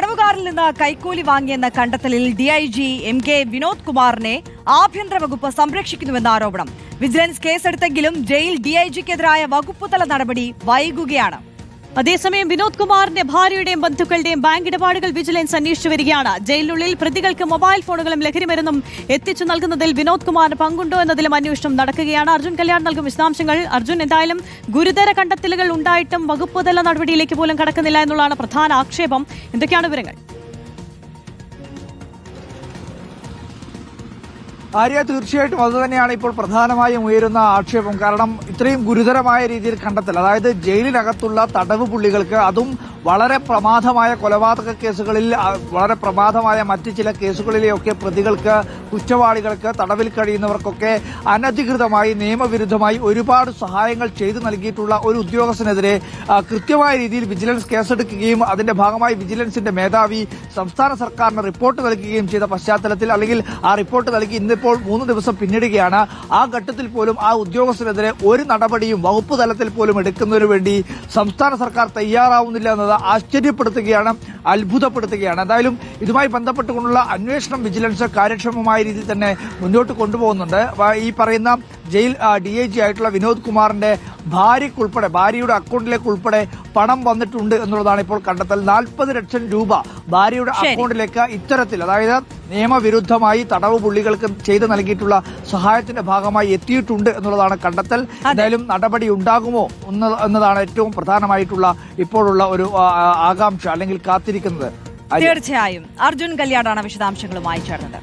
തടവുകാരിൽ നിന്ന് കൈക്കൂലി വാങ്ങിയെന്ന കണ്ടെത്തലിൽ DIG MK Vinod കുമാറിനെ ആഭ്യന്തര വകുപ്പ് സംരക്ഷിക്കുന്നുവെന്ന ആരോപണം. വിജിലൻസ് കേസെടുത്തെങ്കിലും ജയിൽ ഡിഐജിക്കെതിരായ വകുപ്പുതല നടപടി വൈകുകയാണ്. അതേസമയം വിനോദ് കുമാറിന്റെ ഭാര്യയുടെയും ബന്ധുക്കളുടെയും ബാങ്ക് ഇടപാടുകൾ വിജിലൻസ് അന്വേഷിച്ചു വരികയാണ്. ജയിലിനുള്ളിൽ പ്രതികൾക്ക് മൊബൈൽ ഫോണുകളും ലഹരിമരുന്നും എത്തിച്ചു നൽകുന്നതിൽ വിനോദ് കുമാറിന് പങ്കുണ്ടോ എന്നതിലും അന്വേഷണം നടക്കുകയാണ്. അർജുൻ കല്യാൺ നൽകും വിശദാംശങ്ങൾ. അർജുൻ, എന്തായാലും ഗുരുതര കണ്ടെത്തലുകൾ ഉണ്ടായിട്ടും വകുപ്പുതല നടപടിയിലേക്ക് പോലും കടക്കുന്നില്ല എന്നുള്ളതാണ് പ്രധാന ആക്ഷേപം. എന്തൊക്കെയാണ് വിവരങ്ങൾ? ആര്യ, തീർച്ചയായിട്ടും അതുതന്നെയാണ് ഇപ്പോൾ പ്രധാനമായും ഉയരുന്ന ആക്ഷേപം. കാരണം ഇത്രയും ഗുരുതരമായ രീതിയിൽ കണ്ടെത്തൽ, അതായത് ജയിലിനകത്തുള്ള തടവ് പുള്ളികൾക്ക്, അതും വളരെ പ്രമാദമായ കൊലപാതക കേസുകളിൽ, വളരെ പ്രമാദമായ മറ്റ് ചില കേസുകളിലെയൊക്കെ പ്രതികൾക്ക്, കുറ്റവാളികൾക്ക്, തടവിൽ കഴിയുന്നവർക്കൊക്കെ അനധികൃതമായി നിയമവിരുദ്ധമായി ഒരുപാട് സഹായങ്ങൾ ചെയ്തു നൽകിയിട്ടുള്ള ഒരു ഉദ്യോഗസ്ഥനെതിരെ കൃത്യമായ രീതിയിൽ വിജിലൻസ് കേസെടുക്കുകയും അതിന്റെ ഭാഗമായി വിജിലൻസിന്റെ മേധാവി സംസ്ഥാന സർക്കാരിന് റിപ്പോർട്ട് നൽകുകയും ചെയ്ത പശ്ചാത്തലത്തിൽ, അല്ലെങ്കിൽ ആ റിപ്പോർട്ട് നൽകി ഇന്നിപ്പോൾ 3 ദിവസം പിന്നിടുകയാണ്. ആ ഘട്ടത്തിൽ പോലും ആ ഉദ്യോഗസ്ഥനെതിരെ ഒരു നടപടിയും വകുപ്പ് തലത്തിൽ പോലും എടുക്കുന്നതിനു വേണ്ടി സംസ്ഥാന സർക്കാർ തയ്യാറാവുന്നില്ല എന്നത് ആശ്ചര്യപ്പെടുത്തുകയാണ്, അത്ഭുതപ്പെടുത്തുകയാണ്. എന്തായാലും ഇതുമായി ബന്ധപ്പെട്ടുകൊണ്ടുള്ള അന്വേഷണം വിജിലൻസ് കാര്യക്ഷമമായ രീതിയിൽ തന്നെ മുന്നോട്ട് കൊണ്ടുപോകുന്നുണ്ട്. ഈ പറയുന്ന ജയിൽ DIG ആയിട്ടുള്ള വിനോദ് കുമാറിന്റെ ഭാര്യയ്ക്കുൾപ്പെടെ, ഭാര്യയുടെ അക്കൗണ്ടിലേക്ക് ഉൾപ്പെടെ പണം വന്നിട്ടുണ്ട് എന്നുള്ളതാണ് ഇപ്പോൾ കണ്ടെത്തൽ. 40 ലക്ഷം രൂപ ഭാര്യയുടെ അക്കൗണ്ടിലേക്ക് ഇത്തരത്തിൽ, അതായത് നിയമവിരുദ്ധമായി തടവ് പുള്ളികൾക്ക് ചെയ്തു നൽകിയിട്ടുള്ള സഹായത്തിന്റെ ഭാഗമായി എത്തിയിട്ടുണ്ട് എന്നുള്ളതാണ് കണ്ടെത്തൽ. എന്തായാലും നടപടി ഉണ്ടാകുമോ എന്നതാണ് ഏറ്റവും പ്രധാനമായിട്ടുള്ള ഇപ്പോഴുള്ള ഒരു ആകാംക്ഷ, അല്ലെങ്കിൽ കാത്തിരിക്കുന്നത്. തീർച്ചയായും അർജുൻ കല്യാണാണ് വിശദാംശങ്ങളുമായി ചേർന്നത്.